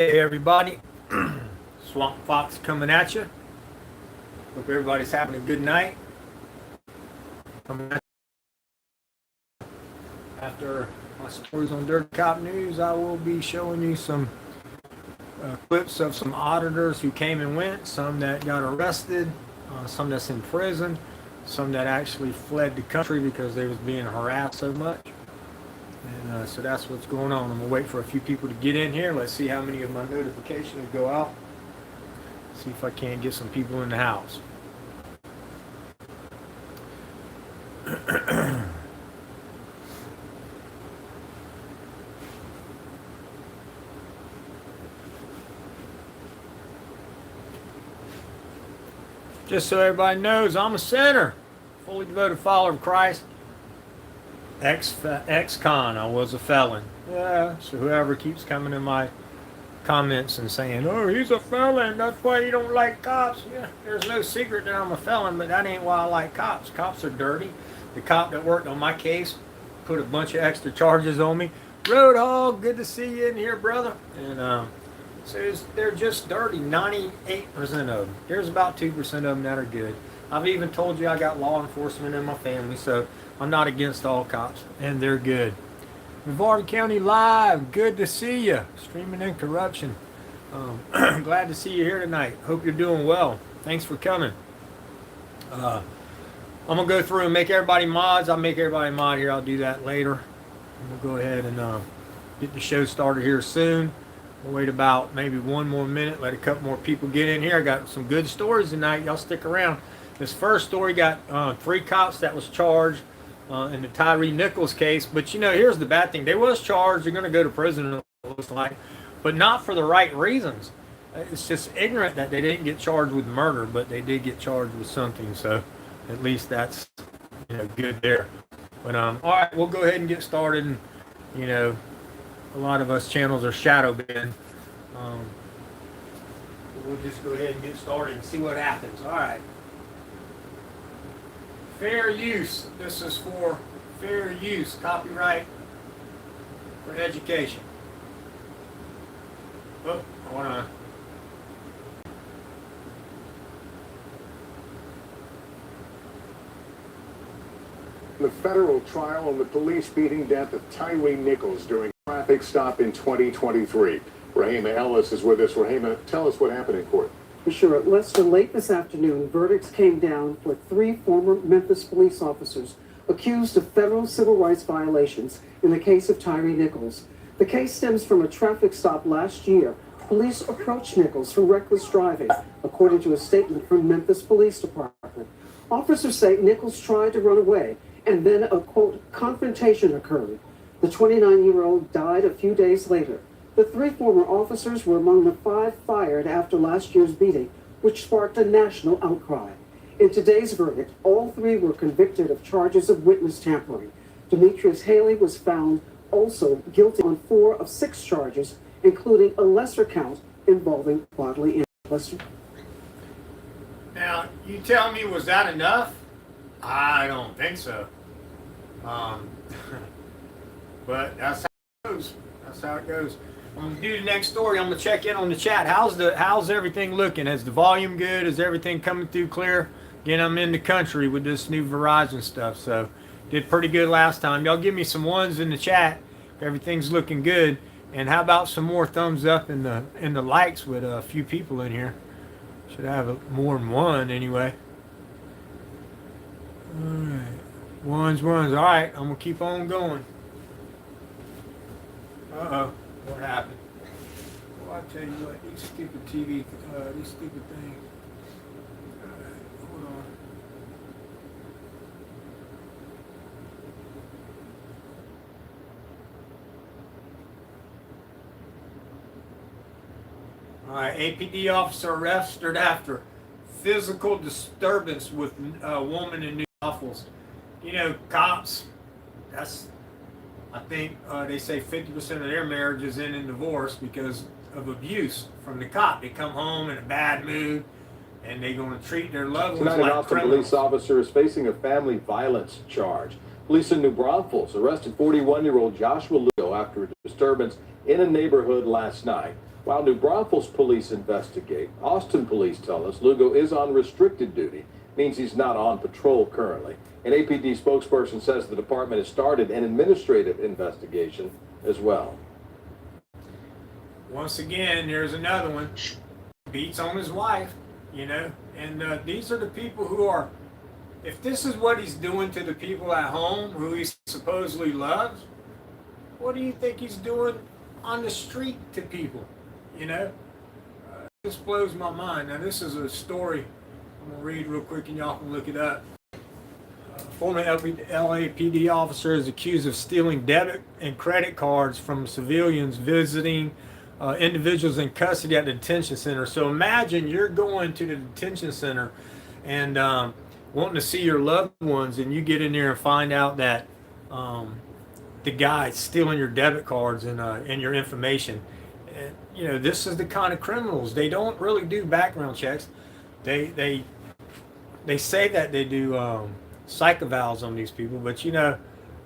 Hey everybody, Swamp Fox coming at you. Hope everybody's having a good night. Coming at you. After my stories on Dirty Cop News, I will be showing you some clips of some auditors who came and went, some that got arrested, some that's in prison, some that actually fled the country because they was being harassed so much. And so that's what's going on. I'm going to wait for a few people to get in here. Let's see how many of my notifications go out. See if I can't get some people in the house. Just so everybody knows, I'm a sinner, fully devoted follower of Christ. Ex-con, I was a felon. Yeah, so whoever keeps coming in my comments and saying, oh, he's a felon, that's why you don't like cops. Yeah, there's no secret that I'm a felon, but that ain't why I like cops. Cops are dirty. The cop that worked on my case put a bunch of extra charges on me. Roadhog, good to see you in here, brother. And so they're just dirty, 98% of them. There's about 2% of them that are good. I've even told you I got law enforcement in my family, so I'm not against all cops, and they're good. Brevard County Live, good to see you. Streaming in corruption. Glad to see you here tonight. Hope you're doing well. Thanks for coming. I'm going to go through and make everybody mods. I'll make everybody mod here. I'll do that later. We'll go ahead and get the show started here soon. We'll wait about maybe one more minute, let a couple more people get in here. I got some good stories tonight. Y'all stick around. This first story got 3 cops that was charged in the Tyree Nichols case. But, you know, here's the bad thing. They was charged. They're going to go to prison, it looks like, but not for the right reasons. It's just ignorant that they didn't get charged with murder, but they did get charged with something. So at least that's, you know, good there. But, all right, we'll go ahead and get started. And, you know, a lot of us channels are shadow banned. We'll just go ahead and get started and see what happens. All right. Fair use. This is for fair use. Copyright for education. Oh, I want to. The federal trial on the police beating death of Tyree Nichols during a traffic stop in 2023. Rahima Ellis is with us. Rahima, tell us what happened in court. Sure. Lester, late this afternoon, verdicts came down for 3 former Memphis police officers accused of federal civil rights violations in the case of Tyree Nichols. The case stems from a traffic stop last year. Police approached Nichols for reckless driving, according to a statement from Memphis Police Department. Officers say Nichols tried to run away, and then a, quote, confrontation occurred. The 29-year-old died a few days later. The 3 former officers were among the 5 fired after last year's beating, which sparked a national outcry. In today's verdict, all 3 were convicted of charges of witness tampering. Demetrius Haley was found also guilty on 4 of 6 charges, including a lesser count involving bodily injury. Now, you tell me, was that enough? I don't think so. But that's how it goes. That's how it goes. I'm gonna do the next story. I'm gonna check in on the chat. How's everything looking? Is the volume good? Is everything coming through clear? Again, I'm in the country with this new Verizon stuff, so did pretty good last time. Y'all give me some ones in the chat. Everything's looking good. And how about some more thumbs up in the likes with a few people in here? Should have more than one anyway. All right, ones. All right, I'm gonna keep on going. What happened? Well, I tell you what, these stupid TV, these stupid things. All right, hold on. All right, APD officer arrested after physical disturbance with a woman in New Braunfels. You know, cops, that's, I think they say 50% of their marriages end in divorce because of abuse from the cop. They come home in a bad mood, and they're going to treat their loved ones like criminals. Police officer is facing a family violence charge. Police in New Braunfels arrested 41-year-old Joshua Leo after a disturbance in a neighborhood last night. While New Braunfels police investigate, Austin police tell us Lugo is on restricted duty, means he's not on patrol currently. An APD spokesperson says the department has started an administrative investigation as well. Once again, there's another one. Beats on his wife, you know, and these are the people who are, if this is what he's doing to the people at home who he supposedly loves, what do you think he's doing on the street to people? You know, this blows my mind. Now, this is a story I'm going to read real quick and y'all can look it up. Former LAPD officer is accused of stealing debit and credit cards from civilians visiting individuals in custody at the detention center. So imagine you're going to the detention center and wanting to see your loved ones, and you get in there and find out that the guy's stealing your debit cards and your information. And, you know, this is the kind of criminals. They don't really do background checks. They say that they do psych evals on these people, but you know,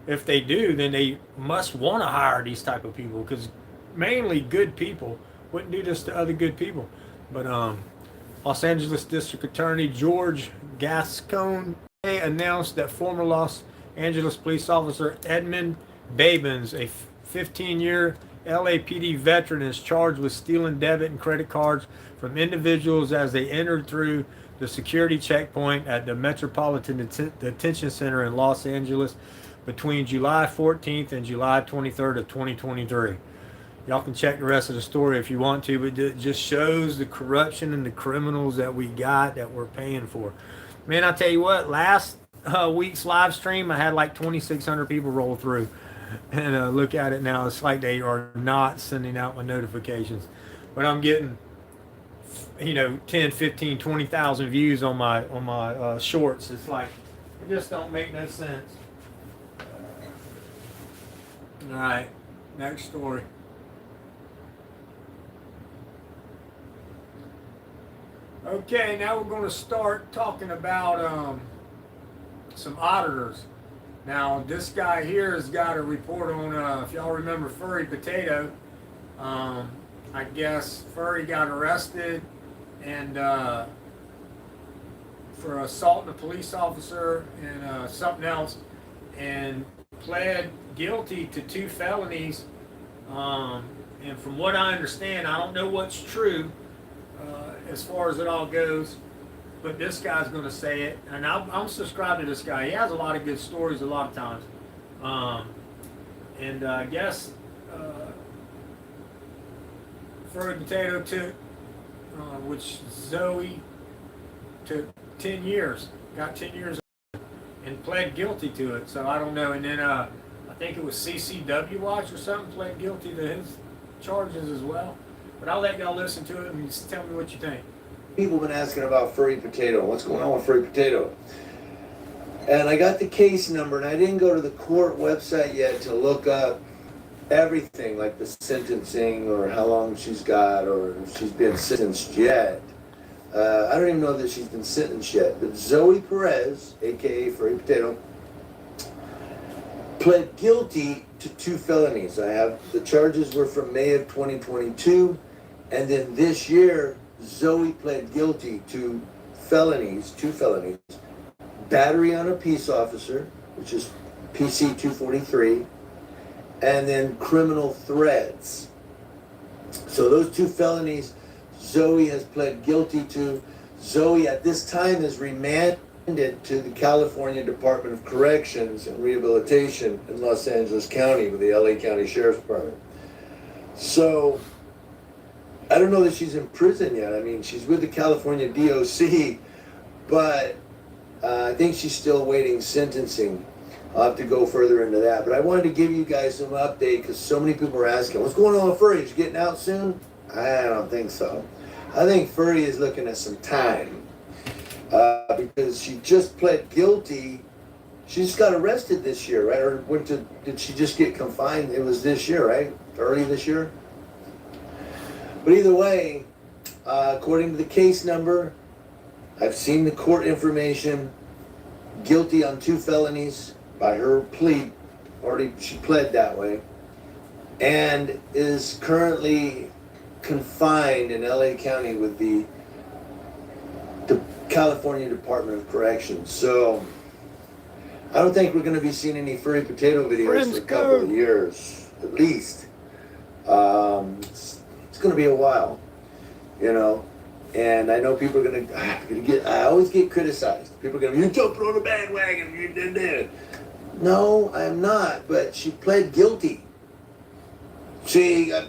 if they do, then they must want to hire these type of people, because mainly good people wouldn't do this to other good people. But Los Angeles District Attorney George Gascon announced that former Los Angeles police officer Edmund Babins, a 15-year LAPD veteran, is charged with stealing debit and credit cards from individuals as they entered through the security checkpoint at the Metropolitan Detention Center in Los Angeles between July 14th and July 23rd of 2023. Y'all can check the rest of the story if you want to, but it just shows the corruption and the criminals that we got that we're paying for. Man, I tell you what, last week's live stream, I had like 2,600 people roll through. And look at it now, it's like they are not sending out my notifications. But I'm getting, you know, 10, 15, 20,000 views on my shorts. It's like, it just don't make no sense. All right, next story. Okay, now we're going to start talking about some auditors. Now, this guy here has got a report on, if y'all remember Furry Potato, I guess Furry got arrested and for assaulting a police officer and something else, and pled guilty to 2 felonies. And from what I understand, I don't know what's true as far as it all goes, but this guy's going to say it, and I'm subscribed to this guy. He has a lot of good stories a lot of times. And I guess Furry Potato took, which Zoe took 10 years, got 10 years and pled guilty to it. So I don't know. And then I think it was CCW Watch or something pled guilty to his charges as well. But I'll let y'all listen to it and just tell me what you think. People have been asking about Furry Potato. What's going on with Furry Potato? And I got the case number, and I didn't go to the court website yet to look up everything, like the sentencing or how long she's got or if she's been sentenced yet. I don't even know that she's been sentenced yet. But Zoe Perez, a.k.a. Furry Potato, pled guilty to 2 felonies. I have the charges were from May of 2022, and then this year Zoe pled guilty to 2 felonies: battery on a peace officer, which is PC 243, and then criminal threats. So those 2 felonies Zoe has pled guilty to. Zoe at this time is remanded to the California Department of Corrections and Rehabilitation in Los Angeles County with the LA County Sheriff's Department. So I don't know that she's in prison yet. I mean, she's with the California DOC, but I think she's still awaiting sentencing. I'll have to go further into that. But I wanted to give you guys some update because so many people are asking, what's going on with Furry? Is she getting out soon? I don't think so. I think Furry is looking at some time because she just pled guilty. She just got arrested this year, right? Or did she just get confined? It was this year, right? Early this year? But either way, according to the case number, I've seen the court information, guilty on 2 felonies by her plea, she pled that way, and is currently confined in LA County with the California Department of Corrections. So I don't think we're going to be seeing any furry potato videos for a couple of years, at least. It's going to be a while, you know. And I know people are going to get. I always get criticized. People are going to be, you're jumping on the bandwagon. You did that. No, I'm not. But she pled guilty. I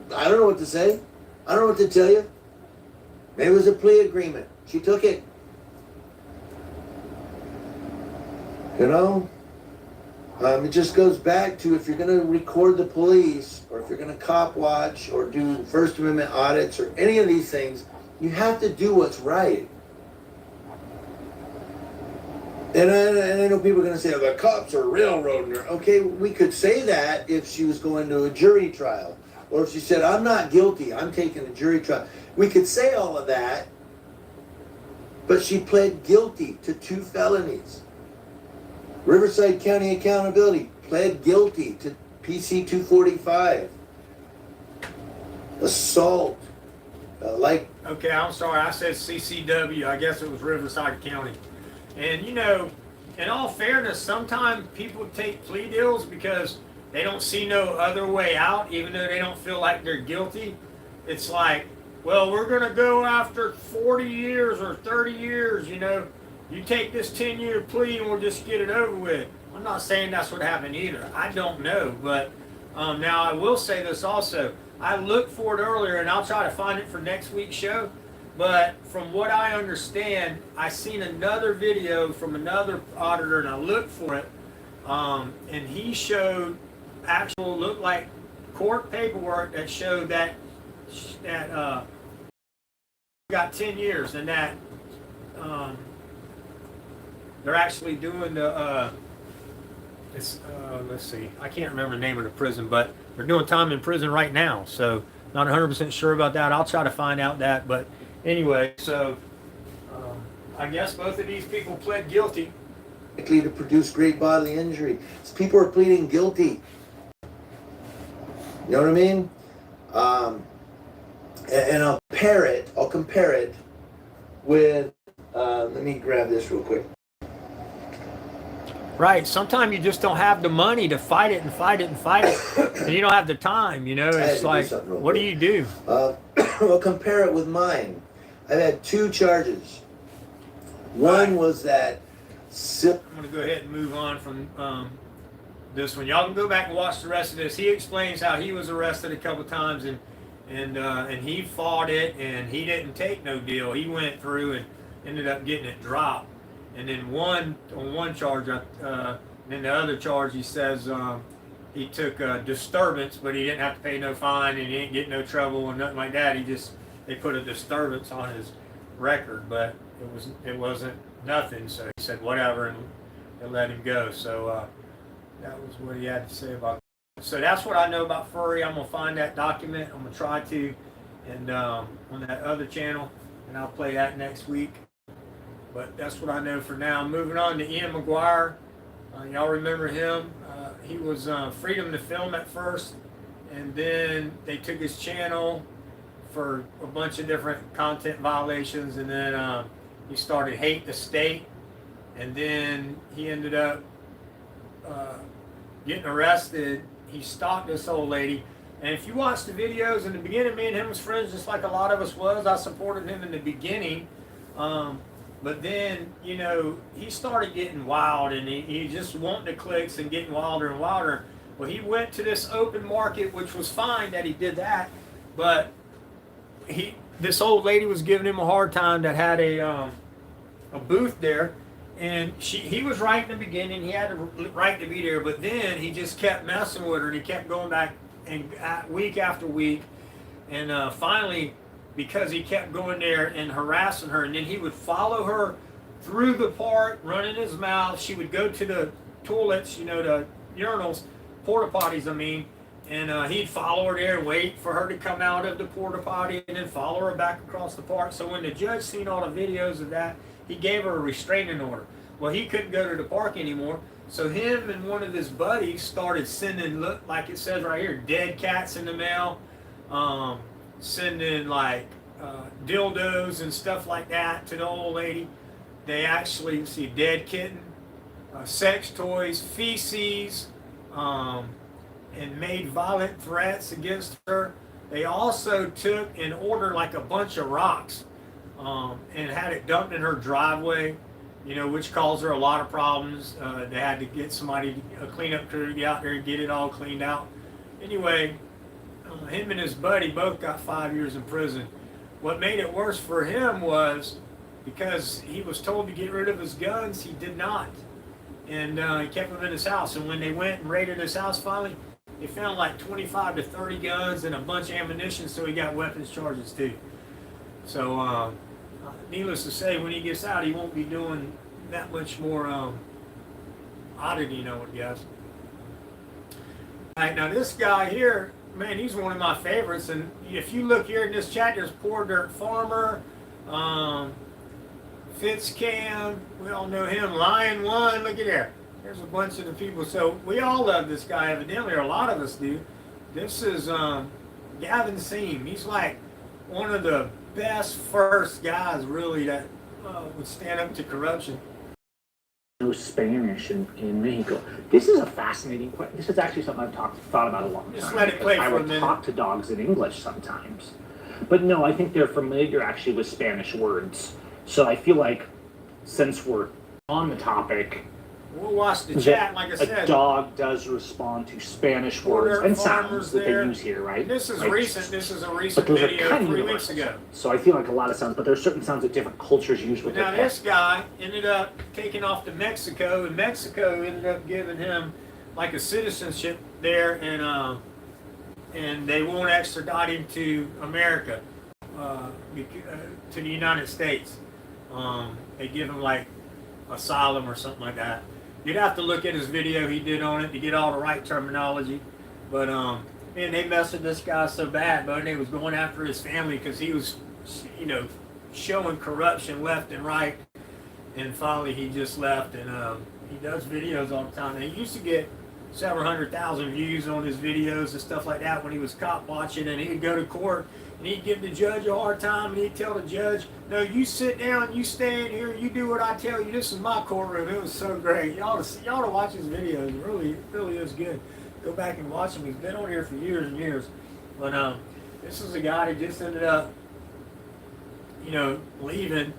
don't know what to say. I don't know what to tell you. Maybe it was a plea agreement. She took it. You know? It just goes back to, if you're going to record the police, or if you're going to cop watch, or do First Amendment audits, or any of these things, you have to do what's right. And I know people are going to say, oh, the cops are railroading her. Okay, we could say that if she was going to a jury trial. Or if she said, I'm not guilty, I'm taking a jury trial. We could say all of that, but she pled guilty to 2 felonies. Riverside County Accountability pled guilty to PC 245. Assault. Okay, I'm sorry, I said CCW. I guess it was Riverside County. And, you know, in all fairness, sometimes people take plea deals because they don't see no other way out, even though they don't feel like they're guilty. It's like, well, we're going to go after 40 years or 30 years, you know. You take this 10-year plea and we'll just get it over with. I'm not saying that's what happened either. I don't know. But now I will say this also. I looked for it earlier, and I'll try to find it for next week's show. But from what I understand, I seen another video from another auditor, and I looked for it. And he showed actual, looked like court paperwork that showed that got 10 years, and that they're actually doing the let's see, I can't remember the name of the prison, but they're doing time in prison right now. So not 100% sure about that. I'll try to find out that. But anyway, so I guess both of these people pled guilty. Likely to produce great bodily injury. So people are pleading guilty. You know what I mean? And I'll compare it with, let me grab this real quick. Right. Sometimes you just don't have the money to fight it and fight it and fight it. And you don't have the time, you know. It's like, what do you do? Well, compare it with mine. I've had 2 charges. One was that... I'm going to go ahead and move on from this one. Y'all can go back and watch the rest of this. He explains how he was arrested a couple times, and he fought it, and he didn't take no deal. He went through and ended up getting it dropped. And then on one charge, then the other charge, he says he took disturbance, but he didn't have to pay no fine, and he didn't get no trouble or nothing like that. They put a disturbance on his record, but it wasn't nothing. So he said whatever, and they let him go. So that was what he had to say about it. So that's what I know about furry. I'm gonna find that document. I'm gonna try to, and on that other channel, and I'll play that next week. But that's what I know for now. Moving on to Ian McGuire. Y'all remember him? He was Freedom to Film at first, and then they took his channel for a bunch of different content violations, and then he started Hate the State, and then he ended up getting arrested. He stalked this old lady, and if you watch the videos in the beginning, me and him was friends just like a lot of us was. I supported him in the beginning. But then, you know, he started getting wild, and he just wanted the clicks and getting wilder and wilder. Well, he went to this open market, which was fine that he did that, but this old lady was giving him a hard time that had a booth there, and he was right in the beginning. He had the right to be there, but then he just kept messing with her, and he kept going back and week after week, and finally, because he kept going there and harassing her, and then he would follow her through the park, running his mouth. She would go to the toilets, you know, the urinals, porta potties, I mean, and he'd follow her there and wait for her to come out of the porta potty, and then follow her back across the park. So when the judge seen all the videos of that, he gave her a restraining order. Well, he couldn't go to the park anymore, so him and one of his buddies started sending, look like it says right here, dead cats in the mail. sending like dildos and stuff like that to the old lady. They actually see dead kitten, sex toys, feces, and made violent threats against her. They also took and ordered like a bunch of rocks and had it dumped in her driveway, which caused her a lot of problems. They had to get somebody, a cleanup crew, to get out there and get it all cleaned out. Anyway, him and his buddy both got 5 years in prison. What made it worse for him was because he was told to get rid of his guns, he did not. And he kept them in his house. And when they went and raided his house finally, they found like 25 to 30 guns and a bunch of ammunition, so he got weapons charges too. So, needless to say, when he gets out, he won't be doing that much more auditing, I would guess. All right, now this guy here, man, he's one of my favorites. And if you look here in this chat, there's Poor Dirt Farmer, Fitzcam, we all know him, Lion One, look at there. There's a bunch of the people. So we all love this guy, evidently, or a lot of us do. This is Gavin Seam. He's like one of the best first guys, really, that would stand up to corruption. No Spanish in Mexico. This is a fascinating question. This is actually something I've thought about a long time. Just let it play I for a would minute. talk to dogs in English sometimes. But no, I think they're familiar actually with Spanish words. So I feel like since we're on the topic, We'll watch the chat, like I a said. dog does respond to Spanish Poor words Dirt and Farmer's sounds that there. they use here, right? This is Like, recent. This is a But recent those are video kind of 3 universal. weeks ago. So I feel like a lot of sounds, but there are certain sounds that different cultures use with Now their this guy ended up taking off to Mexico, and Mexico ended up giving him like a citizenship there, and they won't extradite him to America, to the United States. They give him like asylum or something like that. You'd have to look at his video he did on it to get all the right terminology. But man, they messed with this guy so bad, but they was going after his family because he was, showing corruption left and right. And finally, he just left, and he does videos all the time. And he used to get several 100,000 views on his videos and stuff like that when he was cop watching, and he'd go to court and he'd give the judge a hard time, and he'd tell the judge, no, you sit down, you stay in here, you do what I tell you, this is my courtroom. It was so great. Y'all to watch his videos. It really is good. Go back and watch him. He's been on here for years and years. But this is a guy that just ended up, leaving,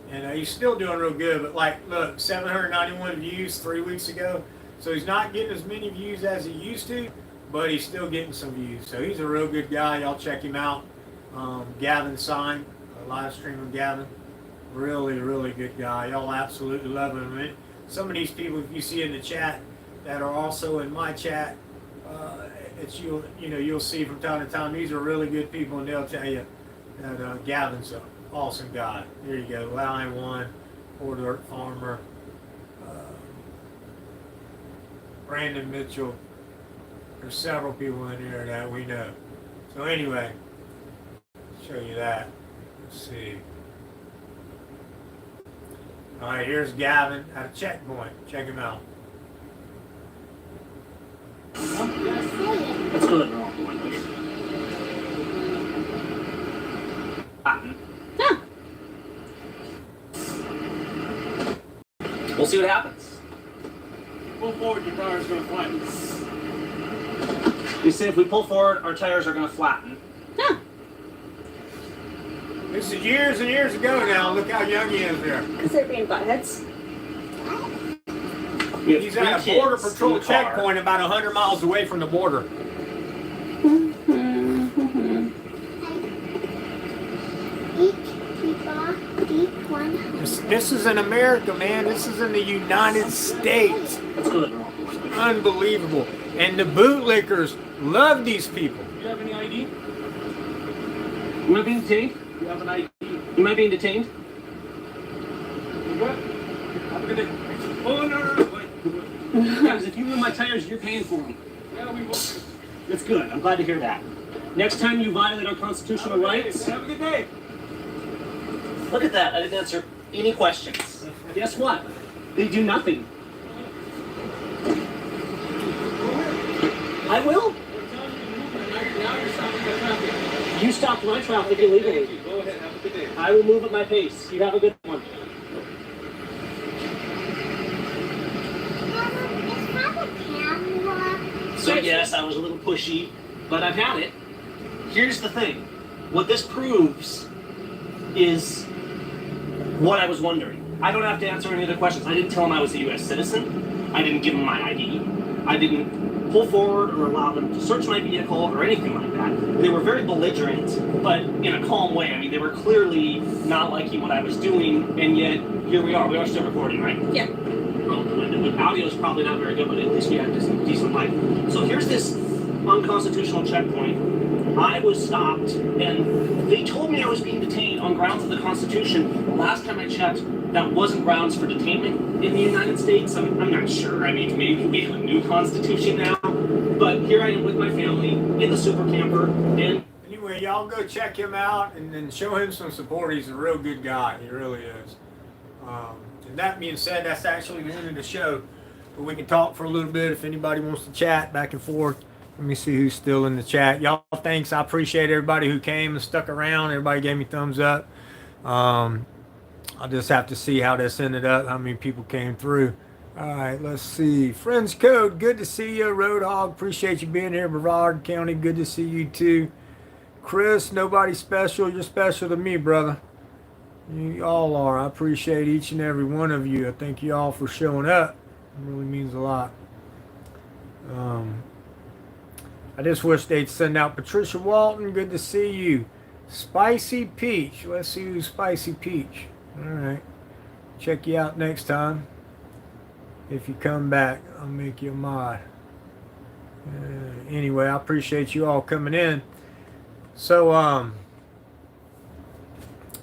and he's still doing real good. But like, look, 791 views 3 weeks ago. So he's not getting as many views as he used to, but he's still getting some views. So he's a real good guy. Y'all check him out. Gavin Sign, live streaming Gavin. Really, really good guy. Y'all absolutely love him. Some of these people you see in the chat that are also in my chat, that you'll see from time to time. These are really good people, and they'll tell you that Gavin's an awesome guy. There you go. Lion One, Poor Dirt Farmer, Brandon Mitchell. There's several people in there that we know. So anyway, show you that. Let's see. All right, here's Gavin at a checkpoint. Check him out. Let's go to the wrong one. We'll see what happens. Pull forward, your tires going to flatten. They say if we pull forward, our tires are going to flatten. This is years and years ago now. Look how young he is there. Because they're being buttheads. He's at a border patrol checkpoint about 100 miles away from the border. This is in America, man. This is in the United States. Let's go to the wrong one. Unbelievable. And the bootlickers love these people. You have any ID? Am I being detained? You have an ID? Am I being detained? What? Have a good day. Oh, no, wait. Guys, if you ruin my tires, you're paying for them. Yeah, we won't. That's good. I'm glad to hear that. Next time you violate our constitutional rights, Have a good day. look at that. I didn't answer any questions. Guess what? They do nothing. I will. Now you're stopping the traffic. You stopped my traffic illegally. Thank you. Go ahead. Have a good day. I will move at my pace. You have a good one. So yes, I was a little pushy, but I've had it. Here's the thing. What this proves is what I was wondering. I don't have to answer any other questions. I didn't tell him I was a U.S. citizen. I didn't give him my ID. I didn't pull forward or allow them to search my vehicle or anything like that. They were very belligerent, but in a calm way. I mean, they were clearly not liking what I was doing, and yet here we are. We are still recording, right? Yeah. Well, the audio is probably not very good, but at least we had decent light. So here's this unconstitutional checkpoint. I was stopped, and they told me I was being detained on grounds of the Constitution. Last time I checked, that wasn't grounds for detainment in the United States. I'm not sure. I mean, maybe we have a new Constitution now. But here I am with my family in the super camper, and Anyway, y'all go check him out and then show him some support. He's a real good guy. He really is. And that being said, that's actually the end of the show. But we can talk for a little bit if anybody wants to chat back and forth. Let me see who's still in the chat. Y'all, thanks. I appreciate everybody who came and stuck around. Everybody gave me thumbs up. I'll just have to see how this ended up, how many people came through. All right, let's see. Friends Code, good to see you. Roadhog, appreciate you being here. Brevard County, good to see you too. Chris, nobody special. You're special to me, brother. You all are. I appreciate each and every one of you. I thank you all for showing up. It really means a lot. I just wish they'd send out Patricia Walton. Good to see you. Spicy Peach. Let's see who's Spicy Peach. All right. Check you out next time. If you come back, I'll make you a mod. Anyway, I appreciate you all coming in. So,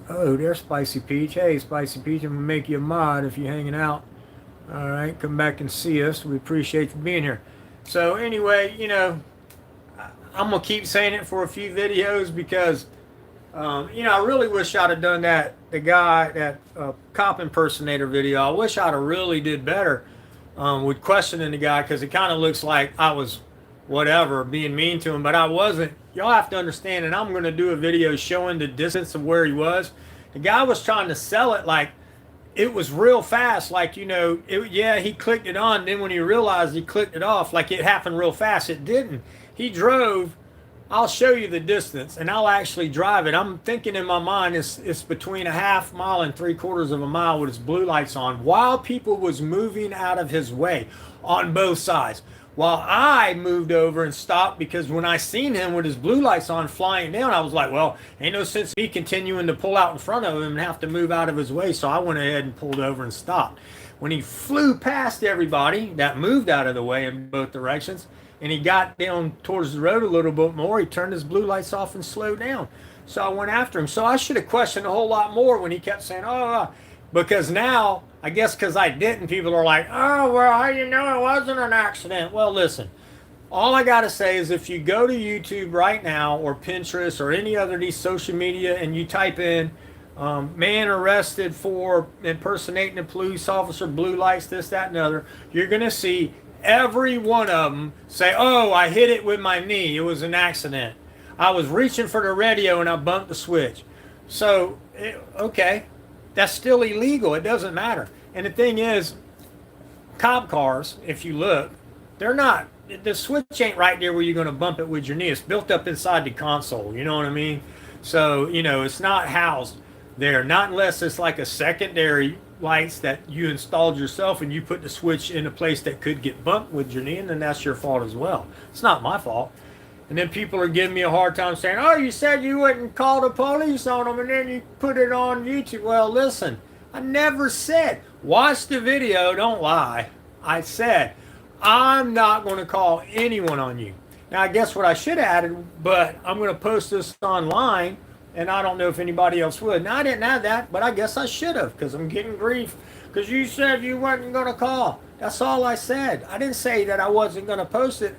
oh, there's Spicy Peach. Hey, Spicy Peach, I'm going to make you a mod if you're hanging out. All right, come back and see us. We appreciate you being here. So, anyway, you know, I'm going to keep saying it for a few videos because, you know, I really wish I'd have done that, that cop impersonator video. I wish I'd have really did better with questioning the guy because it kind of looks like I was whatever, being mean to him, but I wasn't. Y'all have to understand, and I'm going to do a video showing the distance of where he was. The guy was trying to sell it like it was real fast, like, you know, yeah, he clicked it on, then when he realized he clicked it off, like it happened real fast. It didn't. He drove. I'll show you the distance, and I'll actually drive it. I'm thinking in my mind it's between a half mile and 3/4 of a mile with his blue lights on while people was moving out of his way on both sides. While I moved over and stopped because when I seen him with his blue lights on flying down, I was like, well, ain't no sense me continuing to pull out in front of him and have to move out of his way. So I went ahead and pulled over and stopped. When he flew past everybody that moved out of the way in both directions, and he got down towards the road a little bit more, he turned his blue lights off and slowed down. So I went after him. So I should have questioned a whole lot more when he kept saying, because now, I guess because I didn't, people are like, oh, well, how you know it wasn't an accident? Well, listen, all I got to say is if you go to YouTube right now or Pinterest or any other of these social media and you type in man arrested for impersonating a police officer, blue lights, this, that, and the other, you're going to see every one of them say, oh, I hit it with my knee. It was an accident. I was reaching for the radio and I bumped the switch. So, okay. That's still illegal. It doesn't matter. And the thing is, cop cars, if you look, they're not, the switch ain't right there where you're going to bump it with your knee. It's built up inside the console. You know what I mean? So, you know, it's not housed there. Not unless it's like a secondary lights that you installed yourself and you put the switch in a place that could get bumped with your knee, and then that's your fault as well. It's not my fault. And then people are giving me a hard time saying, oh, you said you wouldn't call the police on them and then you put it on YouTube. Well, listen, I never said, watch the video, don't lie. I said, I'm not going to call anyone on you. Now, I guess what I should have added, but I'm going to post this online, and I don't know if anybody else would. Now, I didn't add that, but I guess I should have because I'm getting grief because you said you wasn't going to call. That's all I said. I didn't say that I wasn't going to post it.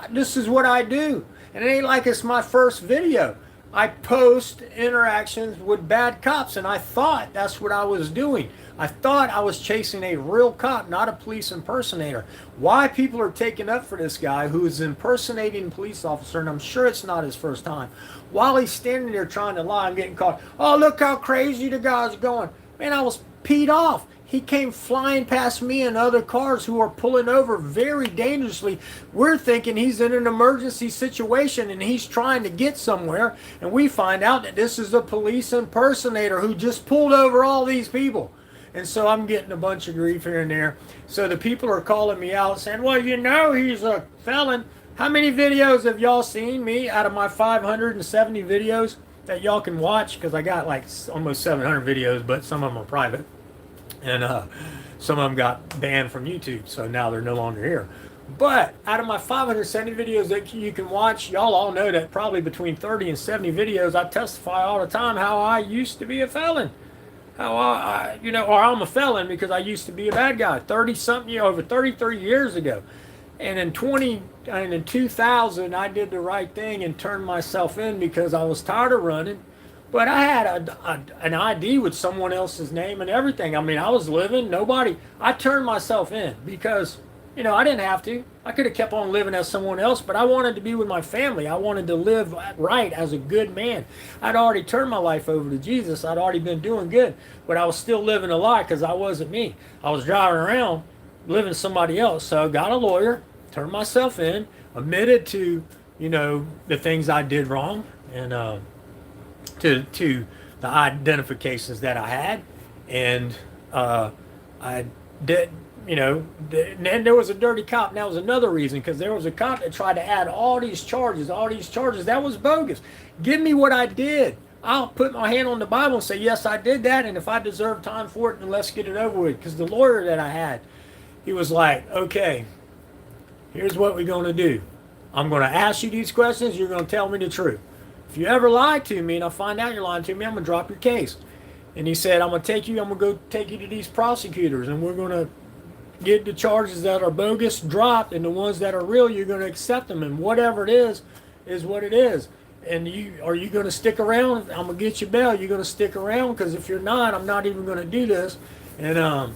This is what I do. And it ain't like it's my first video. I post interactions with bad cops, and I thought that's what I was doing. I thought I was chasing a real cop, not a police impersonator. Why people are taking up for this guy who is impersonating a police officer, and I'm sure it's not his first time, while he's standing there trying to lie and getting caught. Oh, look how crazy the guy's going. Man, I was peed off. He came flying past me and other cars who are pulling over very dangerously. We're thinking he's in an emergency situation and he's trying to get somewhere. And we find out that this is a police impersonator who just pulled over all these people. And so I'm getting a bunch of grief here and there. So the people are calling me out saying, well, you know, he's a felon. How many videos have y'all seen me out of my 570 videos that y'all can watch? Because I got like almost 700 videos, but some of them are private. And some of them got banned from YouTube, so now they're no longer here. But out of my 570 videos that you can watch, y'all all know that probably between 30 and 70 videos, I testify all the time how I used to be a felon. How or I'm a felon because I used to be a bad guy 30-something, over 33 years ago. And in 2000, I did the right thing and turned myself in because I was tired of running. But I had an ID with someone else's name and everything. I mean, I was living, I turned myself in because, I didn't have to. I could have kept on living as someone else, but I wanted to be with my family. I wanted to live right as a good man. I'd already turned my life over to Jesus. I'd already been doing good, but I was still living a lie because I wasn't me. I was driving around living somebody else. So I got a lawyer, turned myself in, admitted to, the things I did wrong, and to the identifications that I had, and I did, and there was a dirty cop, and that was another reason, because there was a cop that tried to add all these charges, that was bogus. Give me what I did. I'll put my hand on the Bible and say, yes, I did that, and if I deserve time for it, then let's get it over with. Because the lawyer that I had, he was like, okay, here's what we're going to do. I'm going to ask you these questions, you're going to tell me the truth. If you ever lie to me and I find out you're lying to me, I'm going to drop your case. And he said, I'm going to go take you to these prosecutors, and we're going to get the charges that are bogus dropped, and the ones that are real, you're going to accept them. And whatever it is what it is. And are you going to stick around? I'm going to get you bail. You're going to stick around? Because if you're not, I'm not even going to do this. And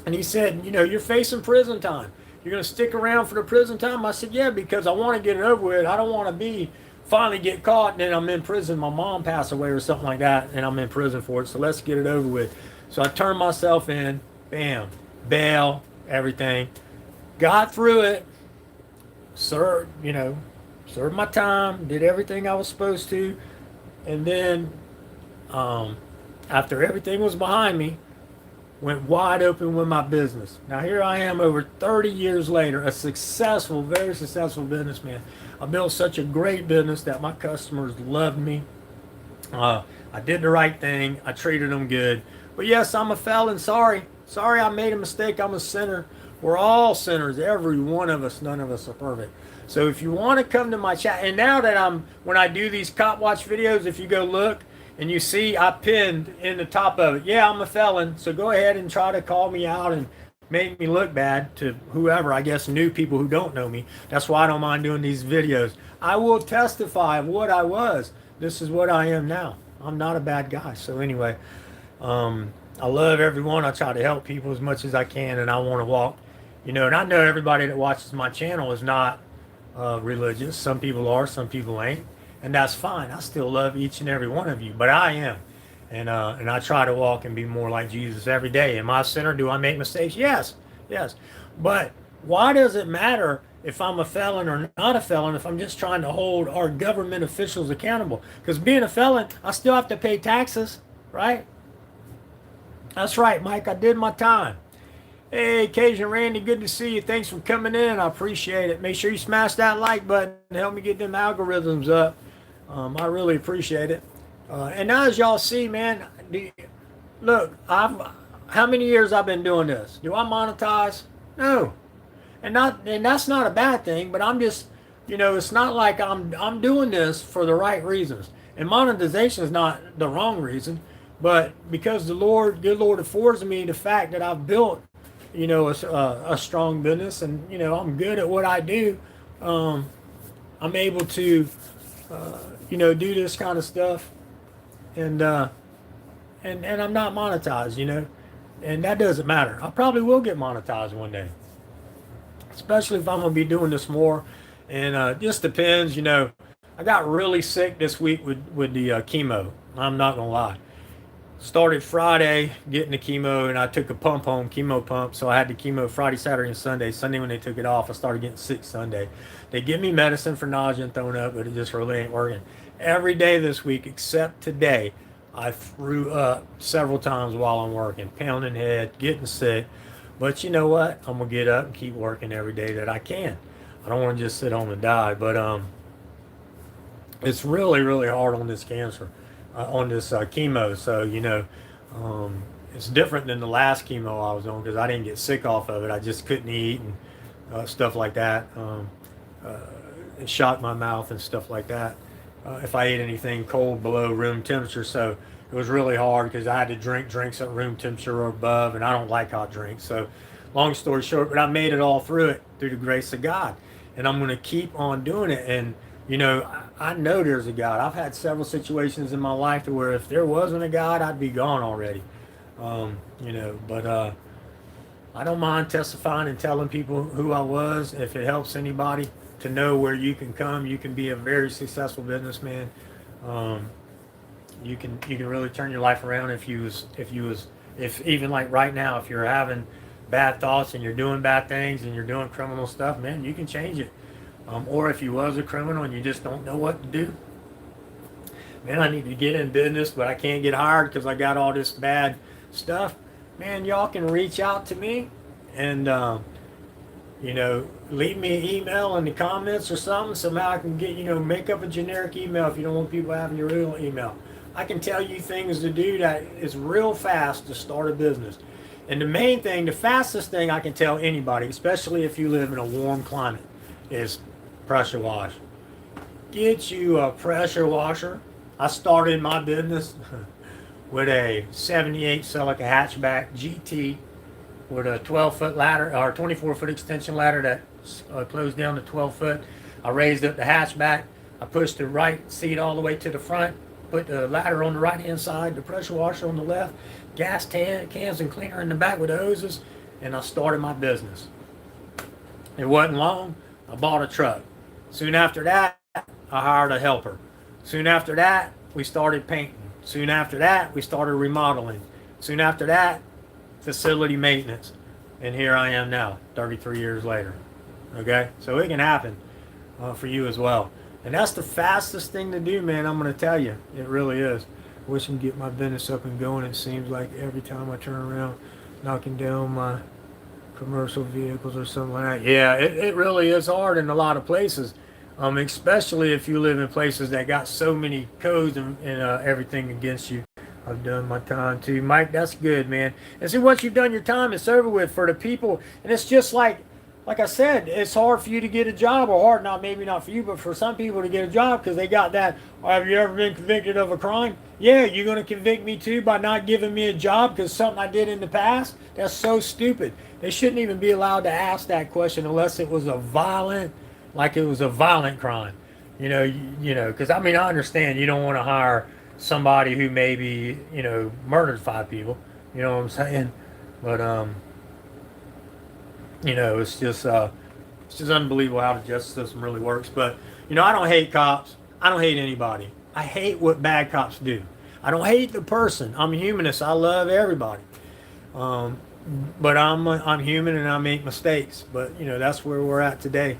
he said, you're facing prison time. You're going to stick around for the prison time? I said, yeah, because I want to get it over with. I don't want to finally get caught and then I'm in prison. My mom passed away or something like that, and I'm in prison for it. So let's get it over with. So I turned myself in, bam, bail, everything. Got through it, served my time, did everything I was supposed to, and then after everything was behind me, went wide open with my business. Now here I am over 30 years later, a successful, very successful businessman. I built such a great business that my customers loved me. I did the right thing. I treated them good. But yes, I'm a felon. Sorry I made a mistake. I'm a sinner. We're all sinners, every one of us. None of us are perfect. So if you want to come to my chat, and now that when I do these cop watch videos, if you go look, and you see I pinned in the top of it, yeah, I'm a felon, so go ahead and try to call me out and make me look bad to whoever, I guess new people who don't know me. That's why I don't mind doing these videos. I will testify of what I was. This is what I am now. I'm not a bad guy. So anyway, I love everyone. I try to help people as much as I can, and I want to walk, and I know everybody that watches my channel is not religious. Some people are, some people ain't. And that's fine. I still love each and every one of you, but I am. And I try to walk and be more like Jesus every day. Am I a sinner? Do I make mistakes? Yes. But why does it matter if I'm a felon or not a felon if I'm just trying to hold our government officials accountable? Because being a felon, I still have to pay taxes, right? That's right, Mike. I did my time. Hey, Cajun Randy, good to see you. Thanks for coming in. I appreciate it. Make sure you smash that like button and help me get them algorithms up. I really appreciate it. And now as y'all see, man, look, how many years I've been doing this? Do I monetize? No. And that's not a bad thing, but I'm just, it's not like I'm doing this for the right reasons. And monetization is not the wrong reason, but because the good Lord affords me the fact that I've built a strong business, and I'm good at what I do. I'm able to do this kind of stuff, and I'm not monetized, and that doesn't matter. I probably will get monetized one day, especially if I'm gonna be doing this more. And just depends. I got really sick this week with the chemo. I'm not gonna lie. Started Friday getting the chemo, and I took a pump home, chemo pump. So I had the chemo Friday, Saturday, and Sunday. Sunday when they took it off, I started getting sick Sunday. They give me medicine for nausea and throwing up, but it just really ain't working. Every day this week, except today, I threw up several times while I'm working, pounding head, getting sick. But you know what? I'm gonna get up and keep working every day that I can. I don't want to just sit home and die. But it's really, really hard on this cancer, on this chemo. So it's different than the last chemo I was on because I didn't get sick off of it. I just couldn't eat and stuff like that. It shocked my mouth and stuff like that. If I ate anything cold below room temperature, so it was really hard because I had to drink drinks at room temperature or above, and I don't like hot drinks. So, long story short, but I made it all through it through the grace of God, and I'm going to keep on doing it. And I know there's a God. I've had several situations in my life to where if there wasn't a God, I'd be gone already. But I don't mind testifying and telling people who I was. If it helps anybody to know where you can come, you can be a very successful businessman. You can really turn your life around if even like right now, if you're having bad thoughts and you're doing bad things and you're doing criminal stuff, man, you can change it. Or if you was a criminal and you just don't know what to do, man, I need to get in business, but I can't get hired because I got all this bad stuff. Man, y'all can reach out to me and leave me an email in the comments or something. Somehow I can get, make up a generic email if you don't want people having your real email. I can tell you things to do that is real fast to start a business. And the main thing, the fastest thing I can tell anybody, especially if you live in a warm climate, is pressure wash. Get you a pressure washer. I started my business with a 78 Celica hatchback GT with a 12-foot ladder or 24-foot extension ladder that closed down to 12 foot. I raised up the hatchback. I pushed the right seat all the way to the front, put the ladder on the right-hand side, the pressure washer on the left, gas cans and cleaner in the back with the hoses, and I started my business. It wasn't long. I bought a truck. Soon after that, I hired a helper. Soon after that, we started painting. Soon after that, we started remodeling. Soon after that, facility maintenance. And here I am now, 33 years later. Okay? So it can happen for you as well. And that's the fastest thing to do, man. I'm going to tell you. It really is. I wish I could get my business up and going. It seems like every time I turn around, knocking down my commercial vehicles or something like that. Yeah, it really is hard in a lot of places. Especially if you live in places that got so many codes and everything against you. I've done my time too. Mike, that's good, man. And see, once you've done your time, it's over with for the people. And it's just like I said, it's hard for you to get a job, or hard, maybe not for you, but for some people to get a job because they got that. Have you ever been convicted of a crime? Yeah, you're going to convict me too by not giving me a job because something I did in the past? That's so stupid. They shouldn't even be allowed to ask that question unless it was a violent crime. Because I understand you don't want to hire somebody who maybe, murdered 5 people. You know what I'm saying? But, it's just unbelievable how the justice system really works. But, I don't hate cops. I don't hate anybody. I hate what bad cops do. I don't hate the person. I'm a humanist. I love everybody. But I'm human and I make mistakes. But, that's where we're at today.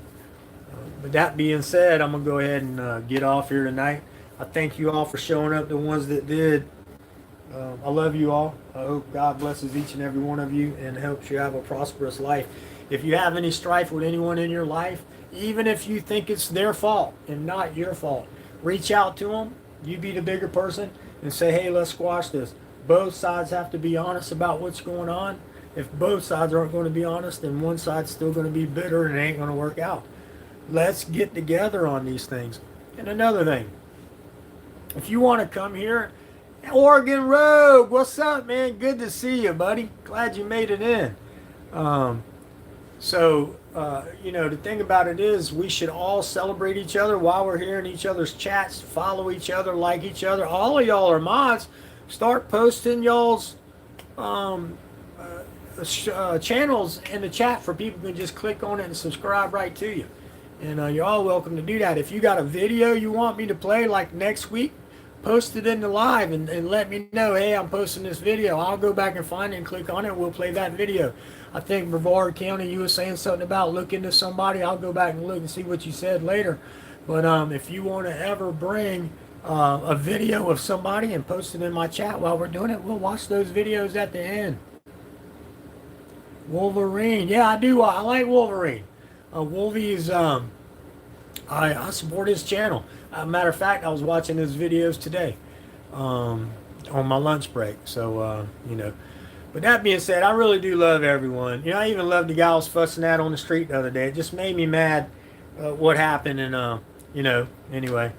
But that being said, I'm going to go ahead and get off here tonight. I thank you all for showing up, the ones that did. I love you all. I hope God blesses each and every one of you and helps you have a prosperous life. If you have any strife with anyone in your life, even if you think it's their fault and not your fault, reach out to them. You be the bigger person and say, hey, let's squash this. Both sides have to be honest about what's going on. If both sides aren't going to be honest, then one side's still going to be bitter and it ain't going to work out. Let's get together on these things. And another thing, if you want to come here, Oregon Rogue, what's up, man? Good to see you, buddy. Glad you made it in. So, the thing about it is we should all celebrate each other while we're here in each other's chats, follow each other, like each other. All of y'all are mods. Start posting y'all's channels in the chat for people can just click on it and subscribe right to you. And you're all welcome to do that. If you got a video you want me to play like next week, post it in the live and let me know, hey, I'm posting this video. I'll go back and find it and click on it and we'll play that video. I think Brevard County, you were saying something about look into somebody. I'll go back and look and see what you said later. But if you want to ever bring a video of somebody and post it in my chat while we're doing it, we'll watch those videos at the end. Wolverine. Yeah, I do. I like Wolverine. Wolvie is, I support his channel. Matter of fact, I was watching his videos today on my lunch break. So, But that being said, I really do love everyone. I even loved the guy I was fussing at on the street the other day. It just made me mad what happened. And, anyway.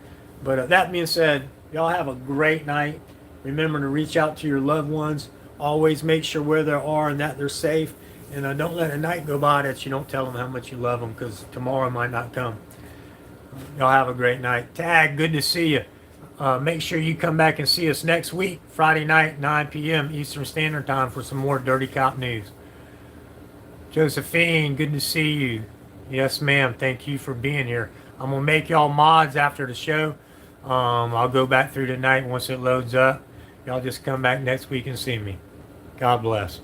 But that being said, y'all have a great night. Remember to reach out to your loved ones. Always make sure where they are and that they're safe. And don't let a night go by that you don't tell them how much you love them, because tomorrow might not come. Y'all have a great night. Tag, good to see you. Make sure you come back and see us next week, Friday night, 9 p.m. Eastern Standard Time for some more Dirty Cop news. Josephine, good to see you. Yes, ma'am. Thank you for being here. I'm going to make y'all mods after the show. I'll go back through tonight once it loads up. Y'all just come back next week and see me. God bless.